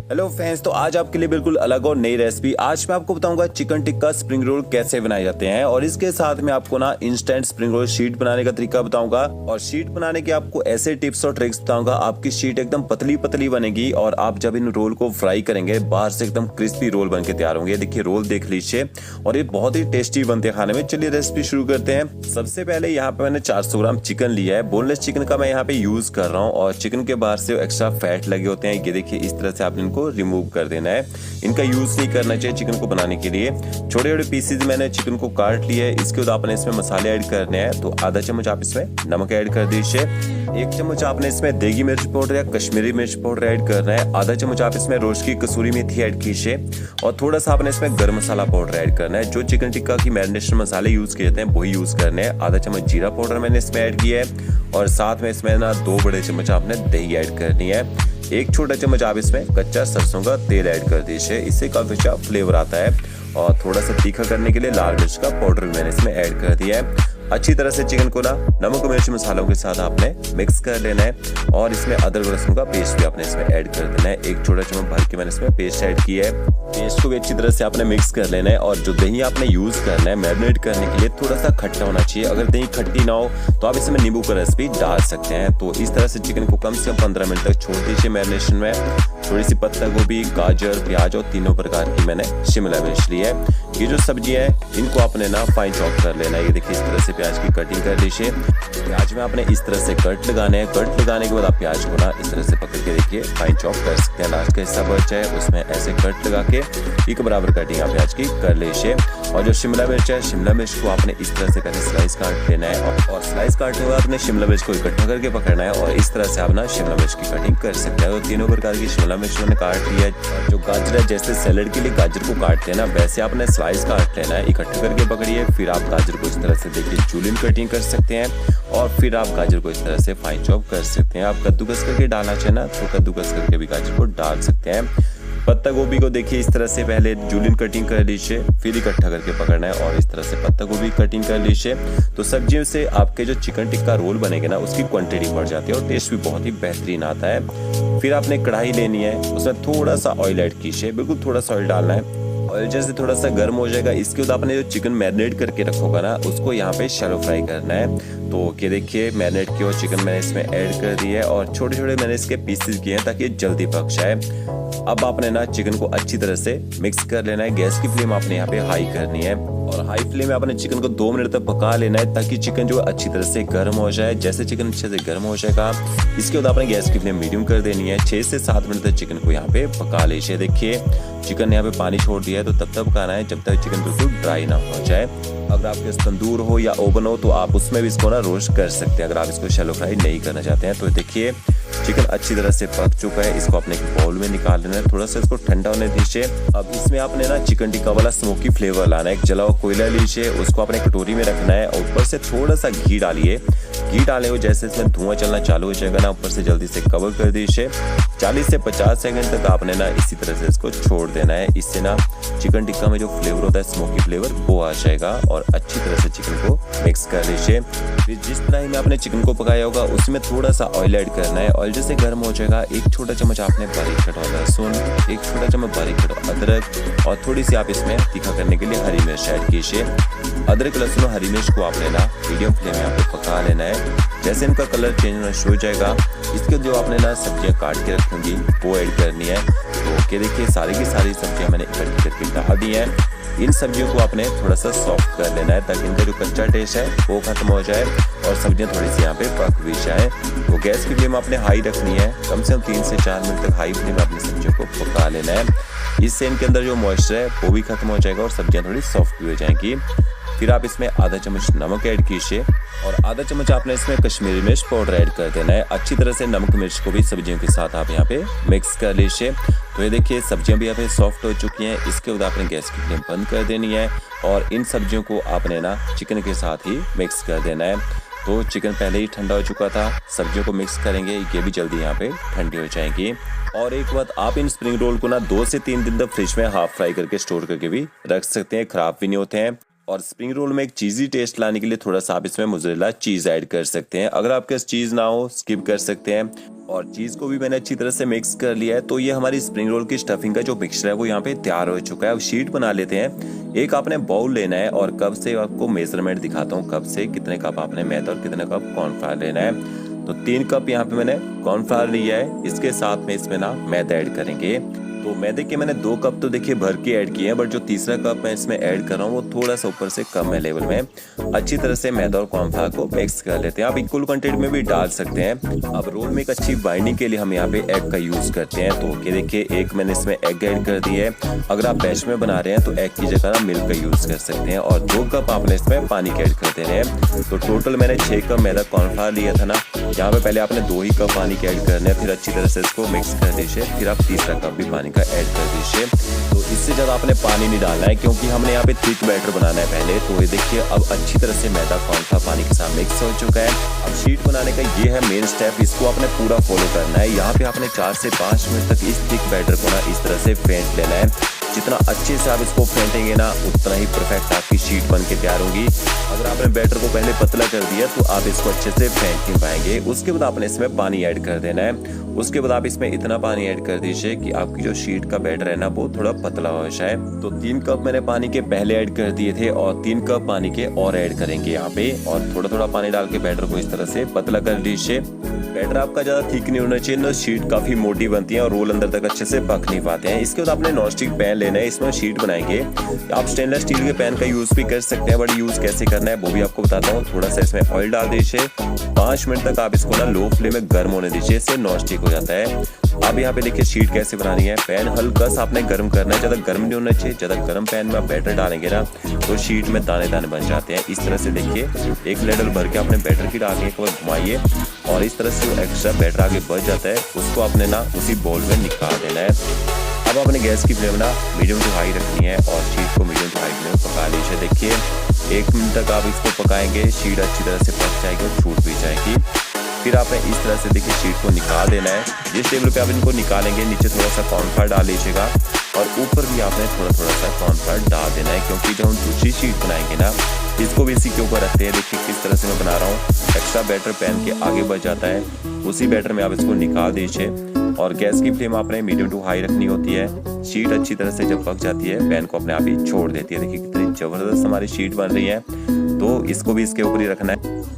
Hello friends, तो आज आपके लिए बिल्कुल अलग और नई रेसिपी। आज मैं आपको बताऊंगा चिकन टिक्का स्प्रिंग रोल कैसे बनाए जाते हैं, और इसके साथ में आपको ना इंस्टेंट स्प्रिंग रोल शीट बनाने का तरीका बताऊंगा। और शीट बनाने के आपको ऐसे टिप्स और ट्रिक्स बताऊंगा, आपकी शीट एकदम पतली पतली बनेगी और आप जब इन रोल को फ्राई करेंगे बाहर से एकदम क्रिस्पी रोल बन के तैयार होंगे। देखिए रोल देख लीजिए, और ये बहुत ही टेस्टी बनते हैं खाने में। चलिए रेसिपी शुरू करते हैं। सबसे पहले यहाँ पे मैंने 400 ग्राम चिकन लिया है। बोनलेस चिकन का मैं यहाँ पे यूज कर रहा हूँ, और चिकन के बाहर से एक्स्ट्रा फैट लगे होते हैं, ये देखिए इस तरह से आप इनको रिमूव कर देना है। इनका यूज नहीं करना चाहिए चिकन को बनाने के लिए। छोटे छोटे पीसेज मैंने चिकन को काट लिया है। इसके बाद आपने इसमें मसाले ऐड करने हैं, तो आधा चम्मच आप इसमें नमक ऐड कर दीजिए। 1 चम्मच आपने इसमें देगी मिर्च पाउडर या कश्मीरी मिर्च पाउडर ऐड करना है। आधा चम्मच आप इसमें रोस्ट की कसूरी मेथी ऐड कीजिए, और थोड़ा सा आपने इसमें गरम मसाला पाउडर ऐड करना है। जो चिकन टिक्का की मैरिनेशन मसाले यूज किए जाते हैं वही यूज करने हैं। आधा चम्मच जीरा पाउडर मैंने इसमें ऐड किया है, और साथ में इसमें ना 2 बड़े चम्मच आपने दही ऐड करनी है। 1 छोटा चम्मच आप इसमें कच्चा सरसों का तेल ऐड कर दीजिए, इससे काफी अच्छा फ्लेवर आता है। और थोड़ा सा तीखा करने के लिए लाल मिर्च का पाउडर भी मैंने इसमें ऐड कर दिया है। अच्छी तरह से चिकन को ना नमक मिर्च मसालों के साथ आपने मिक्स कर लेना है, और इसमें अदरक लहसुन का पेस्ट भी आपने इसमें ऐड कर देना है। 1 छोटा चम्मच भर के मैंने इसमें पेस्ट ऐड किया है। पेस्ट को भी अच्छी तरह से आपने मिक्स कर लेना है। और जो दही आपने यूज करना है मैरिनेट करने के लिए, थोड़ा सा खट्टा होना चाहिए। अगर दही खट्टी ना हो तो आप इसमें नींबू का रस भी डाल सकते हैं। तो इस तरह से चिकन को कम से कम 15 मिनट तक छोड़ दीजिए मैरिनेशन में। थोड़ी सी पत्ता गोभी, गाजर, प्याज और तीनों प्रकार की मैंने शिमला मिर्च ली है। ये जो सब्जियां हैं इनको आपने ना फाइन चॉप कर लेना है। ये देखिए इस तरह से प्याज की कटिंग कर लीजिए। प्याज में आपने इस तरह से कट लगाने हैं। कट लगाने के बाद आप प्याज को ना इस तरह से पकड़ के देखिए फाइन चॉप कर सकते हैं। लास्ट का हिस्सा बच जाए उसमें ऐसे कट लगा के एक बराबर कटिंग आप प्याज की कर लीजिए। और जो शिमला मिर्च है, शिमला मिर्च को आपने इस तरह से पहले स्लाइस काट लेना है, और स्लाइस काटने के बाद आपने शिमला मिर्च को इकट्ठा करके पकड़ना है, और इस तरह से आप ना शिमला मिर्च की कटिंग कर सकते हैं। तो तीनों प्रकार की शिमला मिर्च मैंने काट लिया है। जो गाजर है, जैसे सैलेड के लिए गाजर को काटते हैं ना, वैसे आपने स्लाइस काट लेना है, इकट्ठे करके पकड़िए। फिर आप गाजर को इस तरह से देखिए जूलियन कटिंग कर सकते हैं, और फिर आप गाजर को इस तरह से फाइन चॉप कर सकते हैं। आप कद्दूकस करके डालना चाहे ना तो कद्दूकस करके भी गाजर को डाल सकते हैं। पत्ता गोभी को देखिए इस तरह से पहले जूलियन कटिंग कर लीजिए, फिर इकट्ठा करके पकड़ना है, और इस तरह से पत्ता गोभी कटिंग कर लीजिए। तो सब्जियों से आपके जो चिकन टिक्का रोल बनेगा ना, उसकी क्वांटिटी बढ़ जाती है और टेस्ट भी बहुत ही बेहतरीन आता है। फिर आपने कढ़ाई लेनी है, उसमें थोड़ा सा ऑयल ऐड कीजिए, बिल्कुल थोड़ा सा ऑयल डालना है। ऑयल जैसे थोड़ा सा गर्म हो जाएगा, इसके बाद आपने जो चिकन मैरिनेट करके रखोगा ना, उसको यहाँ पे शैलो फ्राई करना है। तो ये देखिए मैरिनेट किया हुआ चिकन मैंने इसमें ऐड कर दिया है, और छोटे छोटे मैंने इसके पीसेस किए हैं ताकि जल्दी पक जाए। अब आपने ना चिकन को अच्छी तरह से मिक्स कर लेना है। गैस की फ्लेम आपने यहाँ पे हाई करनी है, और हाई फ्लेम में आपने चिकन को 2 मिनट तक पका लेना है, ताकि चिकन जो अच्छी तरह से गर्म हो जाए। जैसे चिकन अच्छे से गर्म हो जाएगा, इसके बाद आपने गैस की फ्लेम मीडियम कर देनी है। 6 से 7 मिनट तक चिकन को यहाँ पे पका लीजिए। देखिए चिकन ने यहाँ पे पानी छोड़ दिया है, तो तब तक पकाना है जब तक चिकन बिल्कुल ड्राई ना हो जाए। अगर आपके पास तंदूर हो या ओवन हो तो आप उसमें भी इसको ना रोस्ट कर सकते हैं, अगर आप इसको शैलो फ्राई नहीं करना चाहते हैं। तो देखिए चिकन अच्छी तरह से पक चुका है, इसको आपने एक बाउल में निकाल लेना है। थोड़ा सा इसको ठंडा होने दीजिए। अब इसमें आपने ना चिकन टिक्का वाला स्मोकी फ्लेवर लाना है। एक जला हुआ कोयला लीजिए, उसको आपने कटोरी में रखना है, और ऊपर से थोड़ा सा घी डालिए। घी डाले हो जैसे इसमें धुआं चलना चालू हो जाएगा ना, ऊपर से जल्दी से कवर कर दीजिए। 40 से 50 सेकंड तक आपने ना इसी तरह से इसको छोड़ देना है। इससे ना चिकन टिक्का में जो फ्लेवर होता है स्मोकी फ्लेवर वो आ जाएगा, और अच्छी तरह से चिकन को मिक्स कर लीजिए। फिर जिस तरह में आपने चिकन को पकाया होगा उसमें थोड़ा सा ऑयल ऐड करना है। ऑयल जैसे गर्म हो जाएगा, 1 छोटा चम्मच आपने बारीक कटा हुआ लहसुन, 1 छोटा चम्मच बारीक कटा हुआ अदरक, और थोड़ी सी आप इसमें तीखा करने के लिए हरी मिर्च ऐड कीजिए। अदरक लहसुन और हरी मिर्च को आपने ना मीडियम फ्लेम में यहाँ पे पका लेना है। जैसे इनका कलर चेंज होना शुरू हो जाएगा, इसके जो आपने ना सब्जियां काट के रखी होंगी वो ऐड करनी है। तो के देखिए सारी की सारी सब्जियां मैंने इकट्ठी करके डाल दी हैं। इन सब्जियों को आपने थोड़ा सा सॉफ्ट कर लेना है, ताकि इनका जो कच्चा टेस्ट है वो खत्म हो जाए, और सब्जियां थोड़ी सी यहाँ पे पक भी जाए। तो गैस की फ्लेम आपने हाई रखनी है, कम से कम 3 से 4 मिनट तक हाई फ्लेम में अपनी सब्जियों को पका लेना है। इससे इनके अंदर जो मॉइस्चर है वो भी खत्म हो जाएगा, और सब्जियां थोड़ी सॉफ्ट भी हो जाएंगी। फिर आप इसमें आधा चम्मच नमक ऐड कीजिए, और आधा चम्मच आपने इसमें कश्मीरी मिर्च पाउडर ऐड कर देना है। अच्छी तरह से नमक मिर्च को भी सब्जियों के साथ आप यहाँ पे मिक्स कर लीजिए। तो ये देखिए सब्जियां भी यहाँ पे सॉफ्ट हो चुकी हैं। इसके बाद आपने गैस की फ्लेम बंद कर देनी है, और इन सब्जियों को आपने ना चिकन के साथ ही मिक्स कर देना है। तो चिकन पहले ही ठंडा हो चुका था, सब्जियों को मिक्स करेंगे, ये भी जल्दी यहाँ पे ठंडी हो जाएंगी। और एक बात, आप इन स्प्रिंग रोल को ना 2 से 3 दिन तक फ्रिज में हाफ फ्राई करके स्टोर करके भी रख सकते हैं, खराब भी नहीं होते हैं। और स्प्रिंग रोल में एक चीज़ी टेस्ट लाने के लिए थोड़ा सा आप इसमें मोज़रेला चीज़ ऐड कर सकते हैं। अगर आपके पास चीज़ ना हो स्किप कर सकते हैं। और चीज़ को भी मैंने अच्छी तरह से मिक्स कर लिया है। तो ये हमारी स्प्रिंग रोल की स्टफिंग का जो मिक्सचर है वो यहाँ पे तैयार हो चुका है। अब शीट बना लेते हैं। एक आपने बाउल लेना है और कप से आपको मेजरमेंट दिखाता हूँ, कप से कितने कप आपने मैदा और कितने कप कॉर्नफ्लावर लेना है। तो 3 कप यहाँ पे मैंने कॉर्नफ्लावर लिया है। इसके साथ में इसमें ना मैदा ऐड करेंगे। तो मैदे के मैंने 2 कप तो देखिए भर के ऐड किए हैं, बट जो तीसरा कप मैं इसमें ऐड कर रहा हूँ वो थोड़ा सा ऊपर से कम है लेवल में। अच्छी तरह से मैदा और कॉर्नफ्लावर को मिक्स कर लेते हैं। आप इक्वल क्वांटिटी में भी डाल सकते हैं। अब रोल में एक अच्छी बाइंडिंग के लिए हम यहाँ पे एग का यूज करते हैं। तो ये देखिए एक मैंने इसमें एग ऐड कर दिया है। अगर आप बैच में बना रहे हैं तो एग की जगह ना मिल्क का यूज कर सकते हैं। और 2 कप आपने इसमें पानी के ऐड कर देने हैं। तो टोटल मैंने 6 कप मैदा कॉर्नफ्लावर लिया था ना, यहाँ पे पहले आपने 2 ही कप पानी के ऐड करने हैं। फिर अच्छी तरह से इसको मिक्स कर दीजिए। फिर आप तीसरा कप भी पानी का ऐड कर दीजिए। तो इससे ज़्यादा आपने पानी नहीं डालना है क्योंकि हमने यहाँ पे थिक बैटर बनाना है पहले। तो ये देखिए अब अच्छी तरह से मैदा कॉर्नफ्लावर पानी के साथ मिक्स हो चुका है। अब शीट बनाने का ये है मेन स्टेप, इसको आपने पूरा फॉलो करना है। यहाँ पे आपने 4 से 5 मिनट तक इस थिक बैटर को ना इस तरह से फेंट लेना है। जितना अच्छे से आप इसको फेंटेंगे ना उतना ही परफेक्ट आपकी शीट बन के तैयार होगी। अगर आपने बैटर को पहले पतला कर दिया तो आप इसको अच्छे से फेंट नहीं पाएंगे। उसके बाद आपने इसमें पानी ऐड कर देना है। उसके बाद आप इसमें इतना पानी ऐड कर दीजिए कि आपकी जो शीट का बैटर है ना वो थोड़ा पतला हो जाए। तो 3 कप मैंने पानी के पहले ऐड कर दिए थे और 3 कप पानी के और ऐड करेंगे यहाँ पे। और थोड़ा थोड़ा पानी डाल के बैटर को इस तरह से पतला कर दीजिए। बैटर आपका ज़्यादा थिक नहीं होना चाहिए, ना शीट काफ़ी मोटी बनती है और रोल अंदर तक अच्छे से पक नहीं पाते हैं। इसके बाद आपने नॉनस्टिक पैन लेना है, इसमें शीट बनाएंगे। आप स्टेनलेस स्टील के पैन का यूज़ भी कर सकते हैं, बट यूज़ कैसे करना है वो भी आपको बताता हूँ। थोड़ा सा इसमें ऑयल डाल दीजिए। 5 मिनट तक आप इसको ना लो फ्लेम में गर्म होने दीजिए, इससे नॉनस्टिक हो जाता है। अब यहाँ पे देखिए शीट कैसे बनानी है। पैन हल्का सा आपने गर्म करना है, ज़्यादा गर्म नहीं होना चाहिए। ज़्यादा गर्म पैन में आप बैटर डालेंगे ना तो शीट में दाने दाने बन जाते हैं। इस तरह से देखिए एक लेडल भर के आपने बैटर की डाल के एक बार घुमाइए और इस तरह से जो एक्स्ट्रा बैटर आगे बच जाता है उसको आपने ना उसी बाउल में निकाल देना है। अब आपने गैस की फ्लेम ना मीडियम टू हाई रखनी है और शीट को मीडियम टू हाई फ्लेम में पका लीजिए। देखिए 1 मिनट तक आप इसको पकाएंगे, शीट अच्छी तरह से पक जाएगी और छूट भी जाएगी। फिर आपने इस तरह से देखिए शीट को निकाल देना है। जिस टेबल पे आप इनको निकालेंगे नीचे थोड़ा सा कॉर्नफ्लावर डाल लीजिएगा और ऊपर भी आपने थोड़ा थोड़ा सा कॉर्नफ्लावर डाल देना है, क्योंकि जब हम दूसरी शीट बनाएंगे ना इसको भी इसी के ऊपर रखते हैं। देखिए किस तरह से मैं बना रहा हूँ। एक्स्ट्रा बैटर पैन के आगे बच जाता है, उसी बैटर में आप इसको निकाल दीजिए और गैस की फ्लेम आपने मीडियम टू हाई रखनी होती है। शीट अच्छी तरह से जब पक जाती है पैन को अपने आप ही छोड़ देती है। देखिए कितनी ज़बरदस्त हमारी शीट बन रही है। तो इसको भी इसके ऊपर ही रखना है।